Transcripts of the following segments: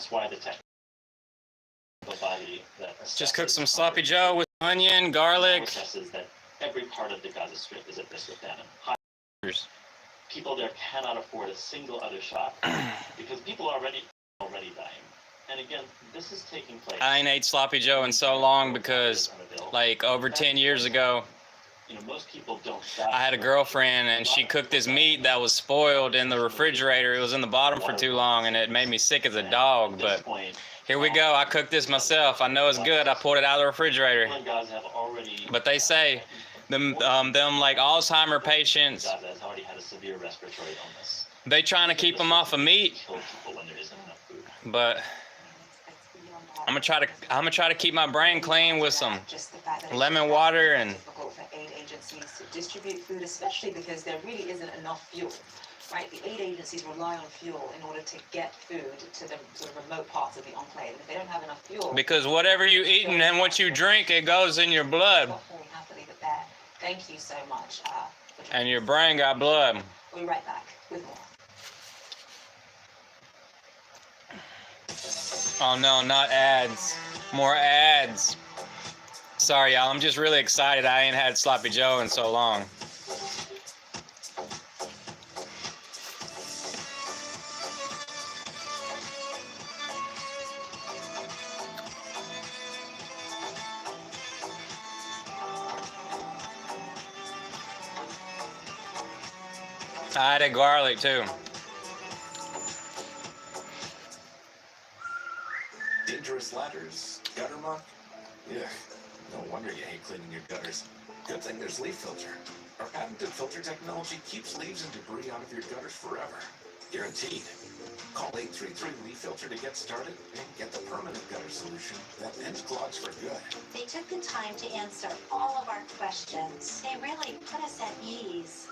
That's why the technical body that just cook some sloppy joe with onion, garlic. Assesses that every part of the Gaza Strip is at risk of famine. People there cannot afford a single other shot because people are already dying. And again, this is taking place. I ain't ate sloppy joe in so long because, like, over 10 years ago, most people don't I had a girlfriend and she cooked this meat that was spoiled in the refrigerator. It was in the bottom for too long and it made me sick as a dog. But here we go. I cooked this myself. I know it's good. I pulled it out of the refrigerator. But they say them like Alzheimer patients, they trying to keep them off of meat. But I'm gonna try to keep my brain clean with some lemon water and aid agencies to distribute food, especially because there really isn't enough fuel, right? The aid agencies rely on fuel in order to get food to the sort of remote parts of the enclave. And if they don't have enough fuel, because whatever you eat and what you drink, it goes in your blood. We have to leave it there. Thank you so much. And your brain got blood. We'll be right back with more. Oh no, not ads. More ads. Sorry, y'all. I'm just really excited. I ain't had sloppy joe in so long. I added garlic too. Dangerous ladders, gutter muck. Yeah, no wonder you hate cleaning your gutters. Good thing there's leaf filter. Our patented filter technology keeps leaves and debris out of your gutters forever. Guaranteed. Call 833-LEAF FILTER to get started and get the permanent gutter solution that ends clogs for good. They took the time to answer all of our questions. They really put us at ease.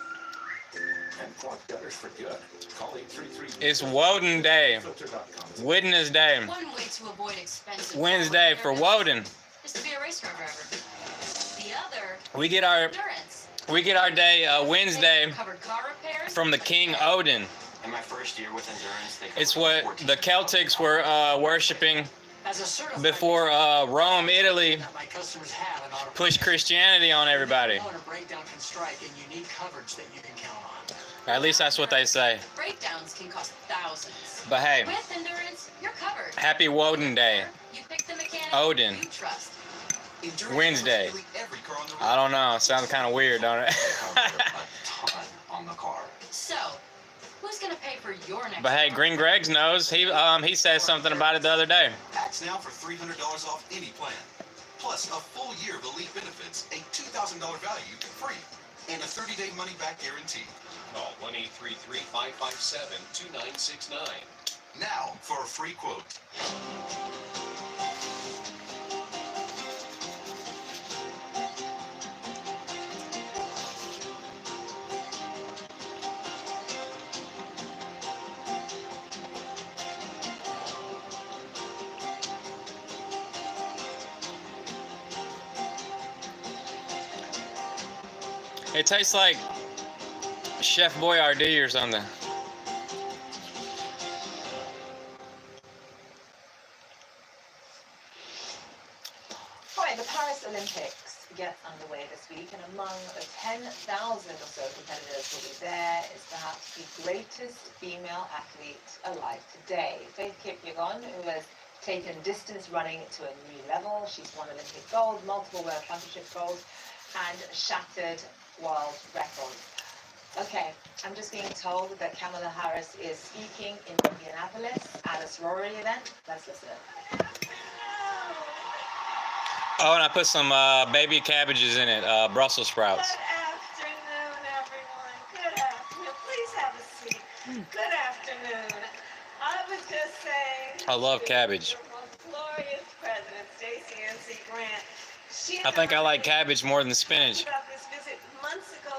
And clog gutters for good. Call 833. It's Woden Day. Wednesday Day. One way to avoid expensive Wednesday for Woden. is to be a race car driver. The other, We get our day Wednesday covered car repairs from the King Odin. In my first year with endurance, they It's what the Celtics were worshiping As a certified before Rome, Italy that my customers have an auto pushed Christianity on everybody. breakdown can strike, and you need coverage that you can count on. Or at least that's what they say. breakdowns can cost thousands. But hey, With endurance, you're covered. happy Woden Day. You pick the mechanic Odin. you trust. Wednesday. I don't know. Sounds kind of weird, don't it? on the car. So, who's gonna pay for your next? But hey, Green Greg's knows. He said something about it the other day. Acts now for $300 off any plan. Plus a full year of elite benefits, a $2,000 value free, and a 30-day money-back guarantee. Call 1-833-557-2969. Now for a free quote. It tastes like Chef Boyardee or something. All right, the Paris Olympics get underway this week, and among the 10,000 or so competitors who will be there is perhaps the greatest female athlete alive today, Faith Kipyegon, who has taken distance running to a new level. She's won Olympic gold, multiple World Championship golds, and shattered world records. Okay, I'm just being told that Kamala Harris is speaking in Indianapolis at a sorority event. Let's listen. Oh, and I put some baby cabbages in it, Brussels sprouts. Good afternoon, everyone. Good afternoon. Please have a seat. Good afternoon. I was just saying. I love cabbage. The most glorious president, Stacey N.C. Grant. I think I like cabbage more than spinach. About this visit months ago,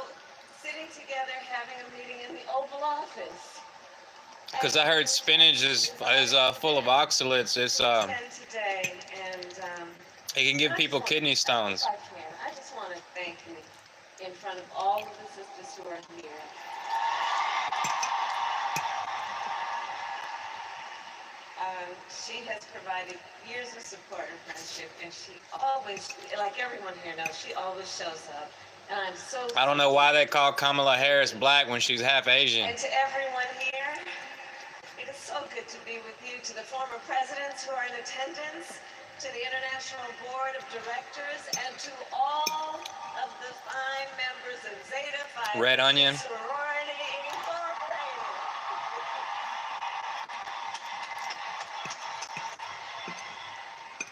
sitting together, having a meeting in the Oval Office. Because I heard spinach is full of oxalates. It's Today, and it can give people kidney stones. I just want to thank you in front of all of the sisters who are here. She has provided years of support and friendship, and she always, like everyone here knows, she always shows up. And I'm so. I don't know why they call Kamala Harris black when she's half Asian. And to everyone here, it is so good to be with you. To the former presidents who are in attendance, to the International Board of Directors, and to all of the fine members of Zeta Phi Red Onion. Sorority Incorporated.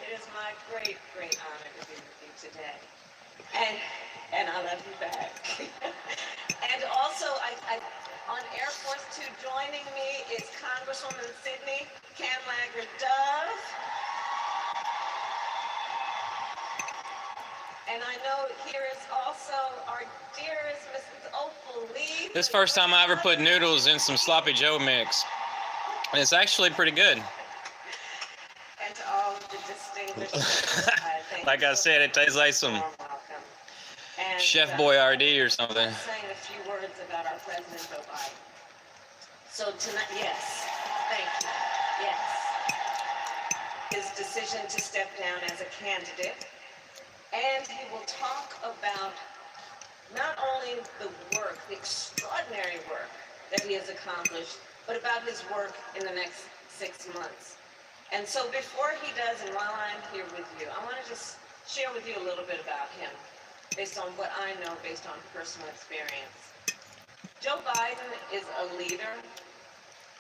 It is my great, great honor to be with you today. And I love you back. And also, on Air Force Two, joining me is Congresswoman Sydney Canlager-Dove. And I know here is also our dearest Mrs. Opal Lee. This is the first time I ever put noodles in some sloppy Joe mix. And it's actually pretty good. And to all of the distinguished Like I said, it tastes like some Chef Boyardee or something. Saying a few words about our President Joe Biden. So tonight, yes, thank you, yes. His decision to step down as a candidate, and he will talk about not only the work, the extraordinary work that he has accomplished, but about his work in the next 6 months. And so before he does, and while I'm here with you, I want to just share with you a little bit about him, based on what I know, based on personal experience. Joe Biden is a leader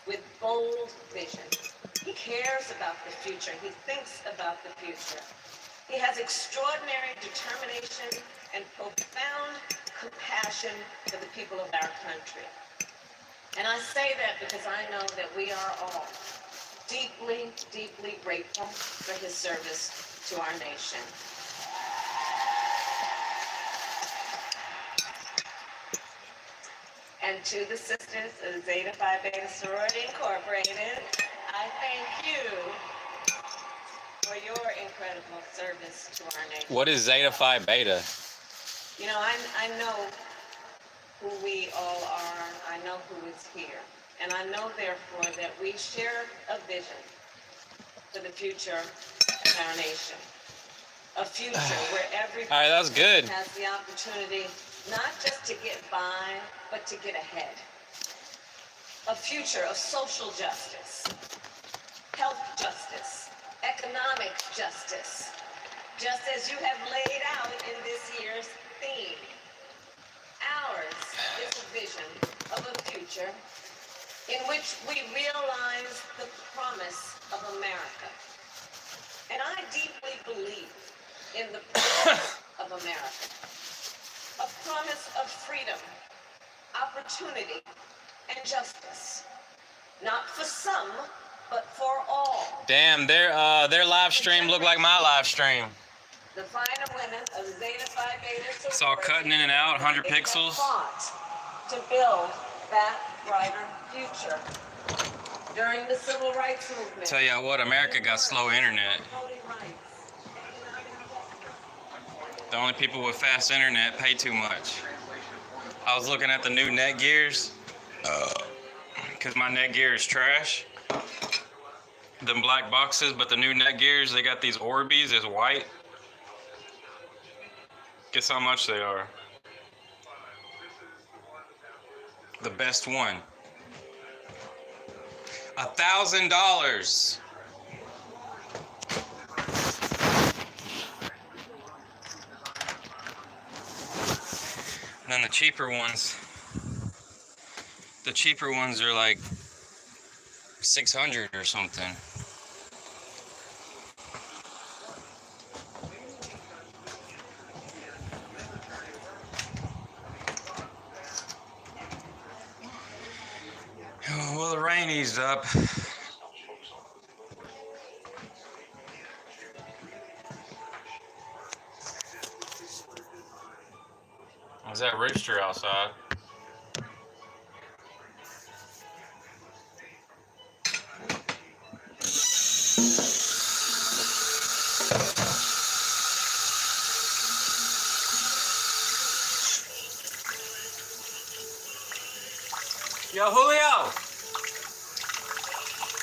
with bold vision. He cares about the future. He thinks about the future. He has extraordinary determination and profound compassion for the people of our country. And I say that because I know that we are all deeply, deeply grateful for his service to our nation. And to the sisters of Zeta Phi Beta Sorority Incorporated, I thank you for your incredible service to our nation. What is Zeta Phi Beta? You know, I know who we all are. I know who is here. And I know, therefore, that we share a vision for the future of our nation. A future where every All right, that was good. has the opportunity not just to get by, but to get ahead. A future of social justice, health justice, economic justice, just as you have laid out in this year's theme. Ours is a vision of a future in which we realize the promise of America. And I deeply believe in the promise of America. A promise of freedom, opportunity, and justice. Not for some, but for all. Damn, their live stream looked like my live stream. The finer women of Zeta Phi Beta Sorority. It's all cutting in and out, 100 pixels. Fought to build that brighter future. During the Civil Rights Movement. Tell y'all what, America got slow internet. Voting rights. The only people with fast internet pay too much. I was looking at the new Netgears, because my Netgear is trash. Them black boxes, but the new Netgears, they got these Orbeez, it's white. Guess how much they are. The best one. $1,000. And then the cheaper ones are like 600 or something. Well, the rain eased up. There's that rooster outside. Yo, Julio!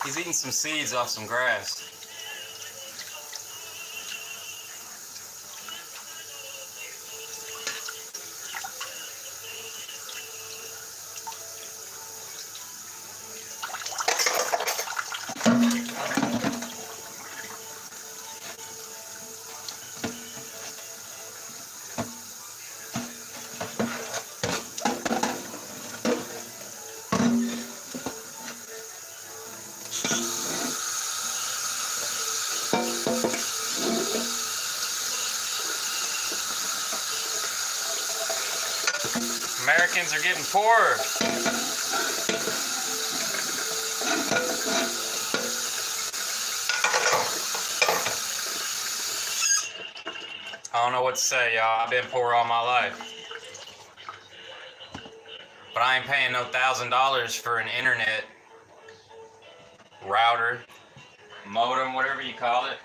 He's eating some seeds off some grass. Americans are getting poorer. I don't know what to say, y'all. I've been poor all my life. But I ain't paying no $1,000 for an internet router, modem, whatever you call it.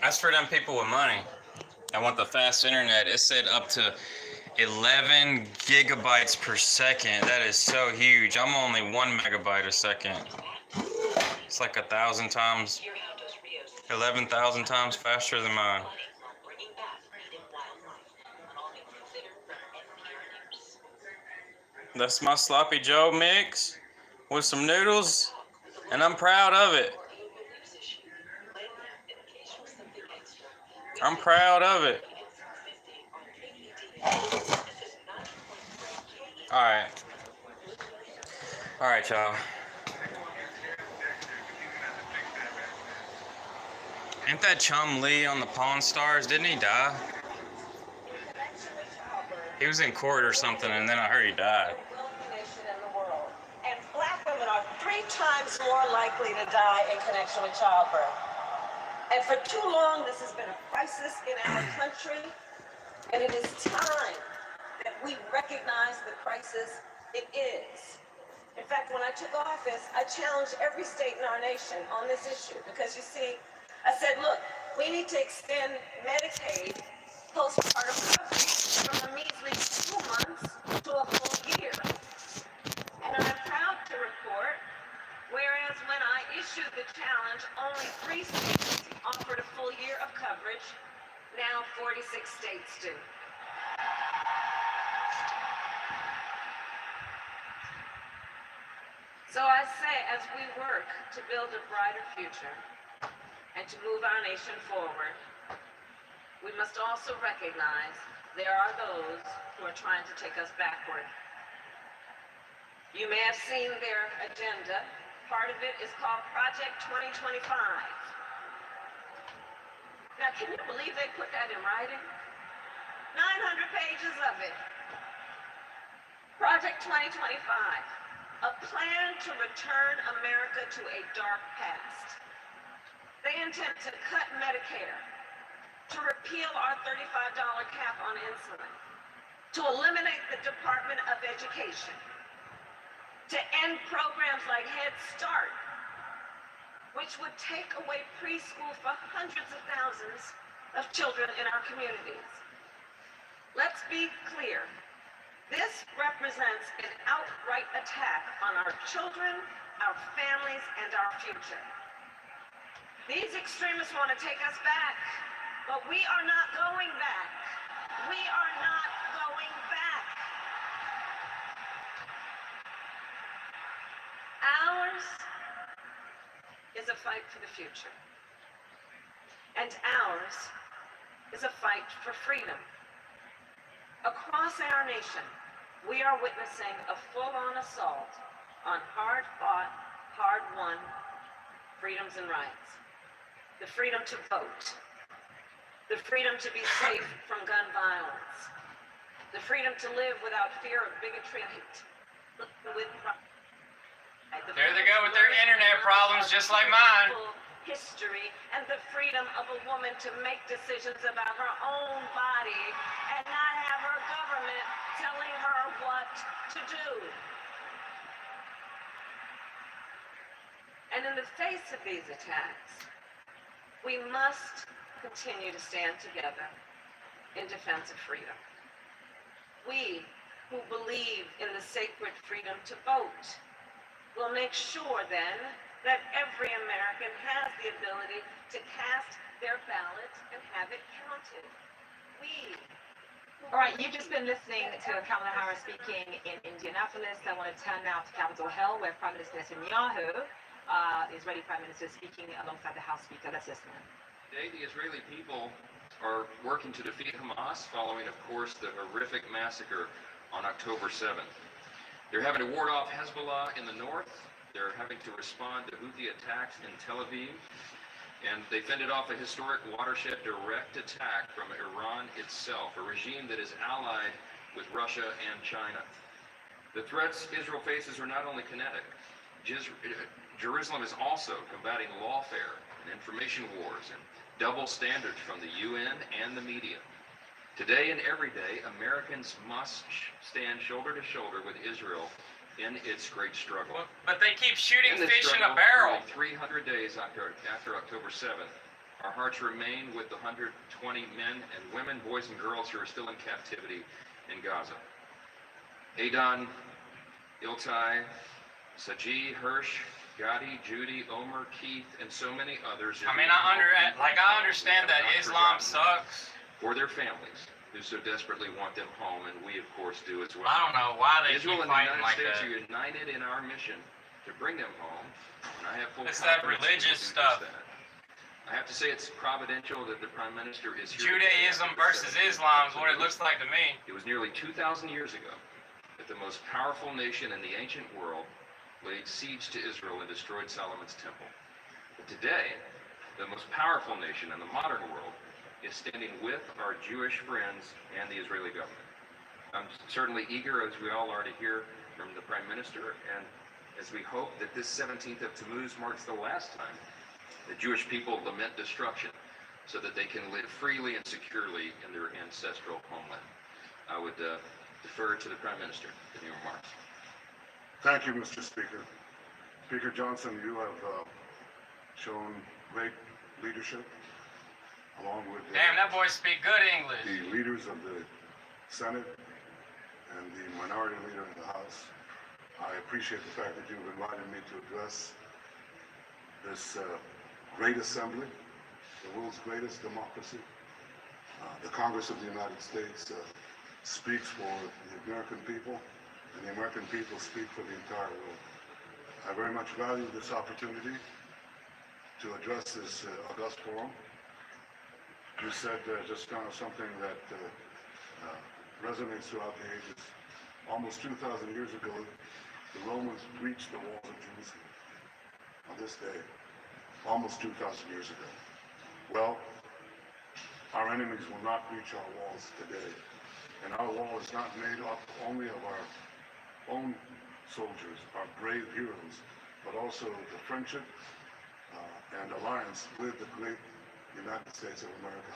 That's for them people with money. I want the fast internet. It said up to 11 gigabytes per second. That is so huge. I'm only 1 megabyte a second. It's like 1,000 times, 11,000 times faster than mine. That's my sloppy Joe mix with some noodles, and I'm proud of it. I'm proud of it. Alright, y'all. Ain't that Chum Lee on the Pawn Stars? Didn't he die? He was in court or something, and then I heard he died. And black women are 3 times more likely to die in connection with childbirth. And for too long, this has been a crisis in our country, and it is time that we recognize the crisis it is. In fact, when I took office, I challenged every state in our nation on this issue because, you see, I said, look, we need to extend Medicaid postpartum coverage from a measly 2 months to a full year. And I'm proud to report, whereas when I issued the challenge, only 3 states offered a full year of coverage, now 46 states do. So I say, as we work to build a brighter future and to move our nation forward, we must also recognize there are those who are trying to take us backward. You may have seen their agenda. Part of it is called Project 2025. Now, can you believe they put that in writing? 900 pages of it. Project 2025. A plan to return America to a dark past. They intend to cut Medicare, to repeal our $35 cap on insulin, to eliminate the Department of Education, to end programs like Head Start, which would take away preschool for hundreds of thousands of children in our communities. Let's be clear. This represents an outright attack on our children, our families, and our future. These extremists want to take us back, but we are not going back. We are not going back. Ours is a fight for the future. And ours is a fight for freedom. Across our nation, we are witnessing a full-on assault on hard-fought, hard-won freedoms and rights. The freedom to vote. The freedom to be safe from gun violence. The freedom to live without fear of bigotry and hate. There they go with their internet problems, just like mine. history and the freedom of a woman to make decisions about her own body and not have her government telling her what to do. And in the face of these attacks, we must continue to stand together in defense of freedom. We who believe in the sacred freedom to vote will make sure then that every American has the ability to cast their ballot and have it counted. We All right, you've just been listening to Kamala Harris speaking in Indianapolis. I want to turn now to Capitol Hill, where Prime Minister Netanyahu, the Israeli Prime Minister, is speaking alongside the House Speaker. Let's listen. Today, the Israeli people are working to defeat Hamas following, of course, the horrific massacre on October 7th. They're having to ward off Hezbollah in the north. They're having to respond to Houthi attacks in Tel Aviv. And they fended off a historic watershed direct attack from Iran itself, a regime that is allied with Russia and China. The threats Israel faces are not only kinetic. Jerusalem is also combating lawfare and information wars and double standards from the UN and the media. Today and every day, Americans must stand shoulder to shoulder with Israel in its great struggle. But they keep shooting In this fish in a struggle, barrel. nearly 300 days after October 7th, our hearts remain with the 120 men and women, boys and girls who are still in captivity in Gaza. Adon, Iltai, Saji, Hirsch, Gadi, Judy, Omer, Keith, and so many others. I mean, I understand that Islam sucks. For their families, who so desperately want them home, and we, of course, do as well. I don't know why they Israel keep and the fighting United like States that. are united in our mission to bring them home, and I have full It's that confidence religious we will do just stuff. that. I have to say it's providential that the Prime Minister is here. Judaism versus Islam is what it looks like to me. It was nearly 2,000 years ago that the most powerful nation in the ancient world laid siege to Israel and destroyed Solomon's temple. But today, the most powerful nation in the modern world is standing with our Jewish friends and the Israeli government. I'm certainly eager, as we all are, to hear from the Prime Minister, and as we hope that this 17th of Tammuz marks the last time the Jewish people lament destruction so that they can live freely and securely in their ancestral homeland. I would defer to the Prime Minister for any remarks. Thank you, Mr. Speaker. Speaker Johnson, you have shown great leadership, along with Damn, that boy speak good English. the leaders of the Senate and the minority leader in the House. I appreciate the fact that you've invited me to address this great assembly, the world's greatest democracy. The Congress of the United States speaks for the American people, and the American people speak for the entire world. I very much value this opportunity to address this august forum. You said just kind of something that resonates throughout the ages. Almost 2,000 years ago, the Romans breached the walls of Jerusalem. On this day, almost 2,000 years ago. Well, our enemies will not breach our walls today. And our wall is not made up only of our own soldiers, our brave heroes, but also the friendship and alliance with the great United States of America.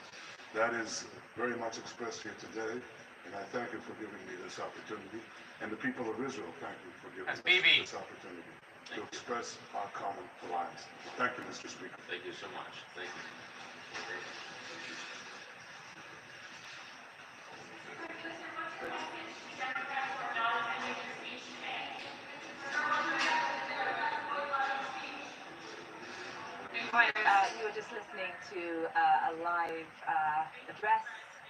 That is very much expressed here today, and I thank you for giving me this opportunity. And the people of Israel, thank you for giving us this opportunity to express our common alliance. Thank you, Mr. Speaker. Thank you so much. Thank you. Right, you were just listening to a live address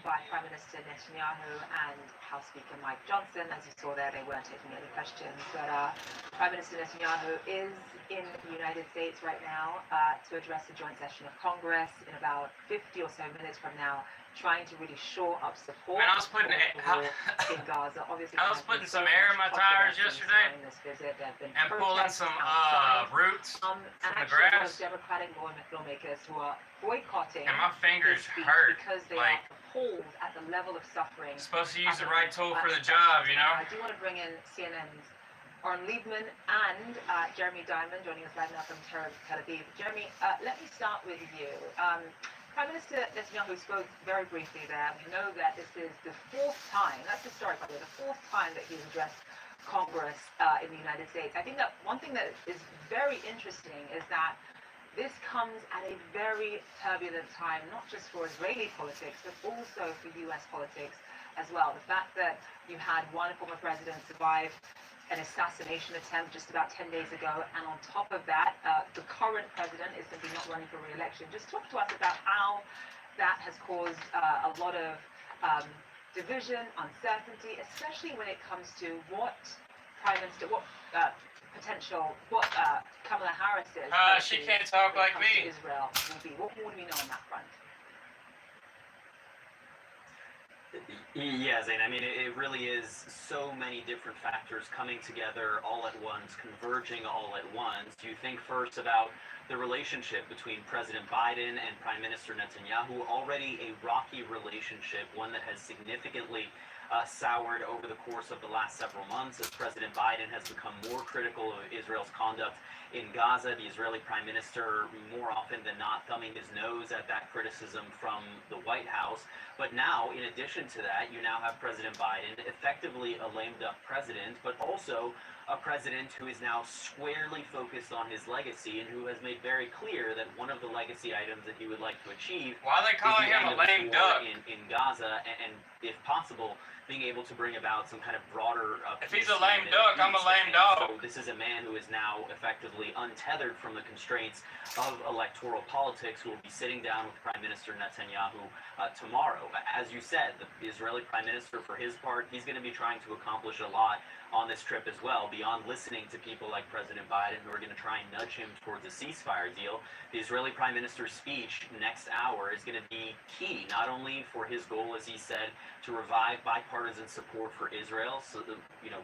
by Prime Minister Netanyahu and House Speaker Mike Johnson. As you saw there, they weren't taking any questions, but Prime Minister Netanyahu is in the United States right now to address a joint session of Congress in about 50 or so minutes from now, trying to really shore up support. Man, I was putting in Gaza. Obviously, I was putting some air in my tires yesterday and pulling some roots from the grass. Democratic lawmakers who are boycotting, and my fingers hurt because they like are appalled at the level of suffering. Supposed to use the right tool for the job, you know. I do want to bring in CNN's Oren Liebman and Jeremy Diamond joining us live now from Tel Aviv. Jeremy, let me start with you. Prime Minister Netanyahu spoke very briefly there. We know that this is the fourth time, that's historic by the way, the fourth time that he's addressed Congress in the United States. I think that one thing that is very interesting is that this comes at a very turbulent time, not just for Israeli politics, but also for US politics as well. The fact that you had one former president survive an assassination attempt just about 10 days ago, and on top of that, the current president is simply not running for re-election. Just talk to us about how that has caused a lot of division, uncertainty, especially when it comes to what Prime Minister, what Kamala Harris is. She can't talk like me. Israel will be. What more do we know on that front? Yeah, Zain, I mean, it really is so many different factors coming together all at once, converging all at once. You think first about the relationship between President Biden and Prime Minister Netanyahu, already a rocky relationship, one that has significantly soured over the course of the last several months as President Biden has become more critical of Israel's conduct in Gaza. The Israeli Prime Minister, more often than not, thumbing his nose at that criticism from the White House. But now, in addition to that, you now have President Biden, effectively a lame duck president, but also a president who is now squarely focused on his legacy and who has made very clear that one of the legacy items that he would like to achieve Why are they calling him a lame duck? in Gaza, and if possible, being able to bring about some kind of broader If he's a lame duck, I'm a lame dog. So this is a man who is now effectively untethered from the constraints of electoral politics, who will be sitting down with Prime Minister Netanyahu tomorrow. As you said, the Israeli Prime Minister, for his part, he's going to be trying to accomplish a lot on this trip as well, beyond listening to people like President Biden who are going to try and nudge him towards a ceasefire deal. The Israeli Prime Minister's speech next hour is going to be key, not only for his goal, as he said, to revive bipartisan support for Israel, so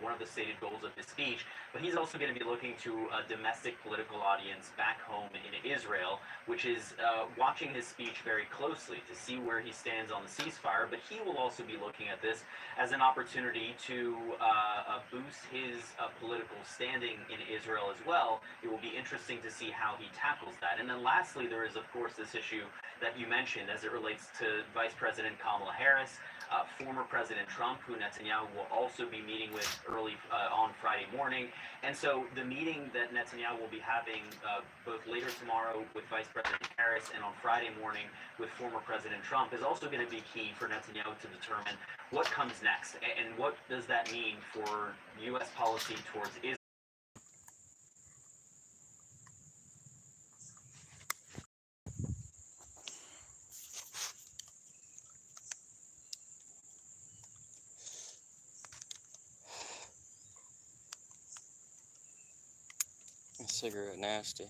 one of the stated goals of his speech, but he's also going to be looking to a domestic political audience back home in Israel, which is watching his speech very closely to see where he stands on the ceasefire, but he will also be looking at this as an opportunity to boost his political standing in Israel as well. It will be interesting to see how he tackles that. And then lastly, there is, of course, this issue that you mentioned as it relates to Vice President Kamala Harris, former President Trump, who Netanyahu will also be meeting with early on Friday morning. And so the meeting that Netanyahu will be having both later tomorrow with Vice President Harris and on Friday morning with former President Trump is also going to be key for Netanyahu to determine what comes next and what does that mean for U.S. policy towards Israel. Cigarette nasty.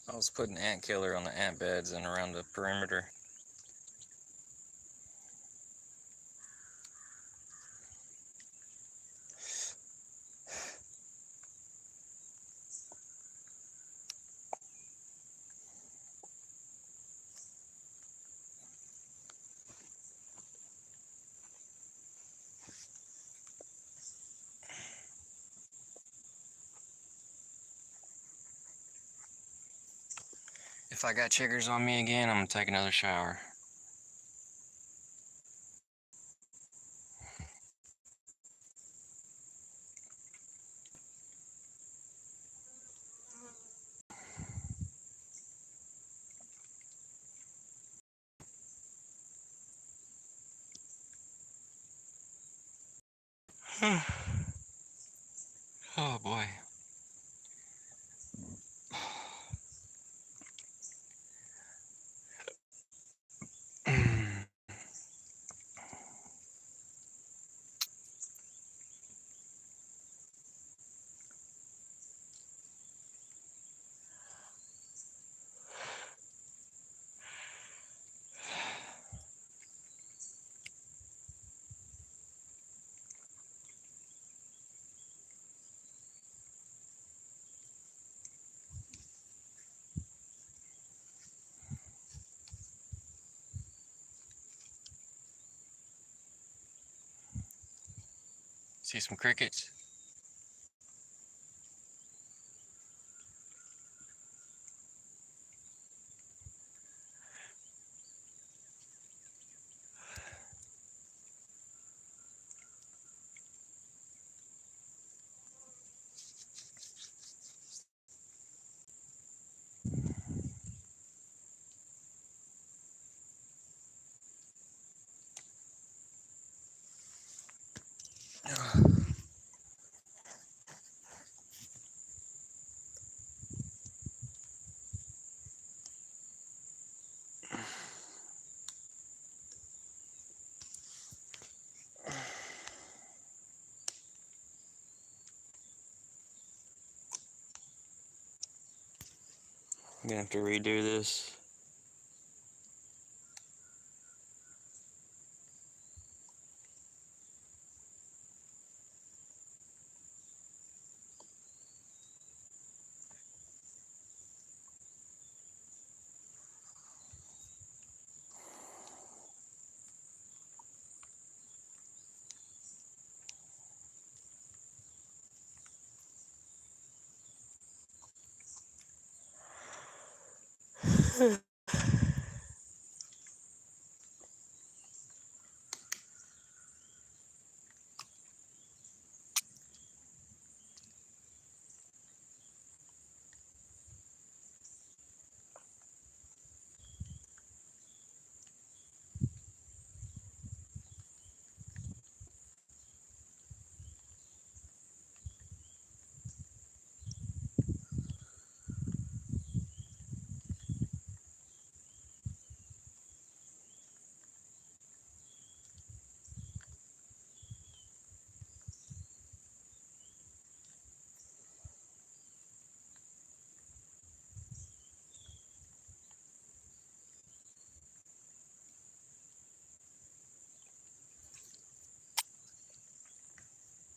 I was putting ant killer on the ant beds and around the perimeter. If I got chiggers on me again, I'm gonna take another shower. Oh boy. See some crickets? I'm gonna have to redo this.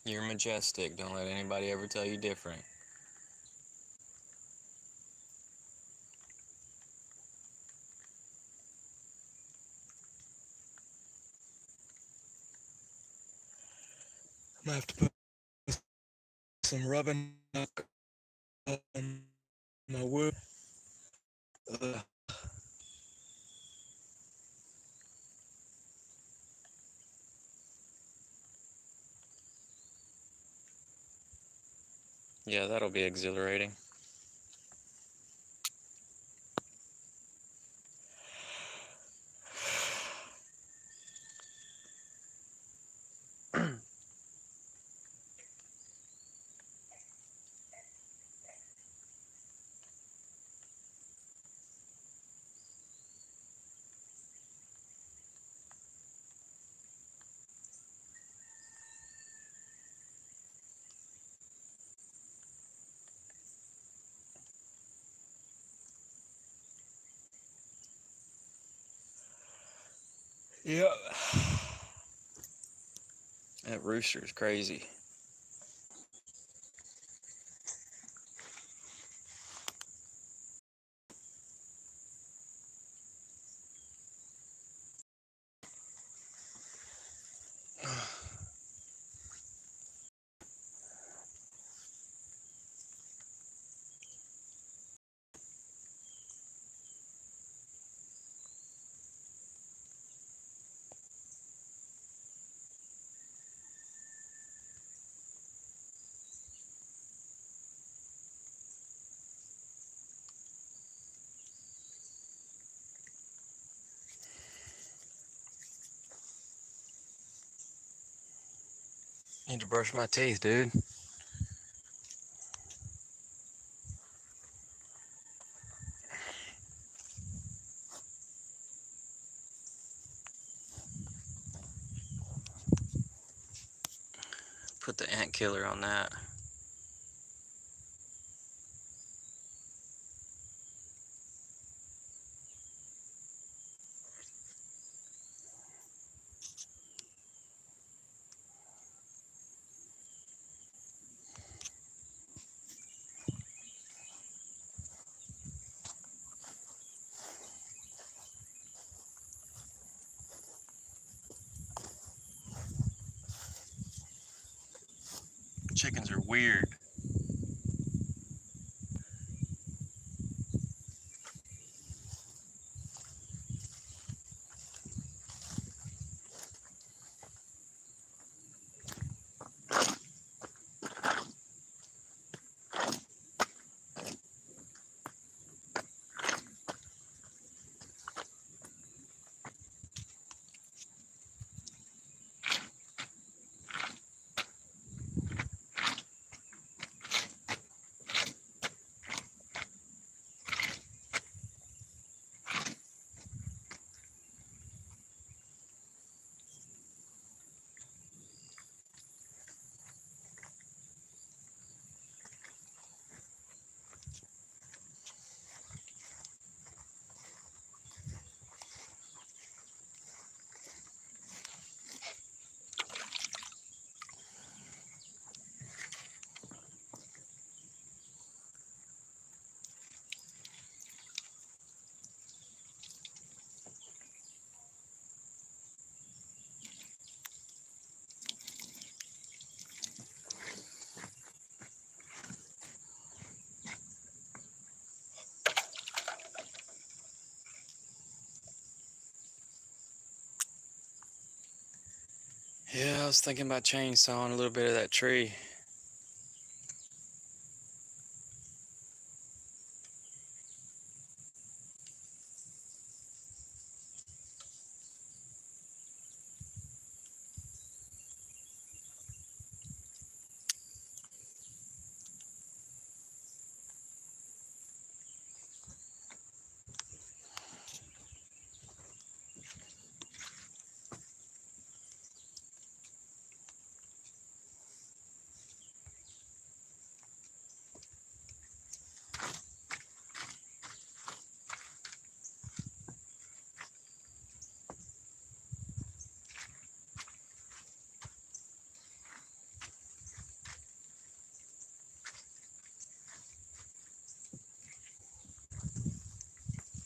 You're majestic. Don't let anybody ever tell you different. I'm gonna have to put some rubbing on my wood. Yeah, that'll be exhilarating. Yep. That rooster is crazy. Need to brush my teeth, dude. Put the ant killer on that. Chickens are weird. Yeah, I was thinking about chainsawing a little bit of that tree.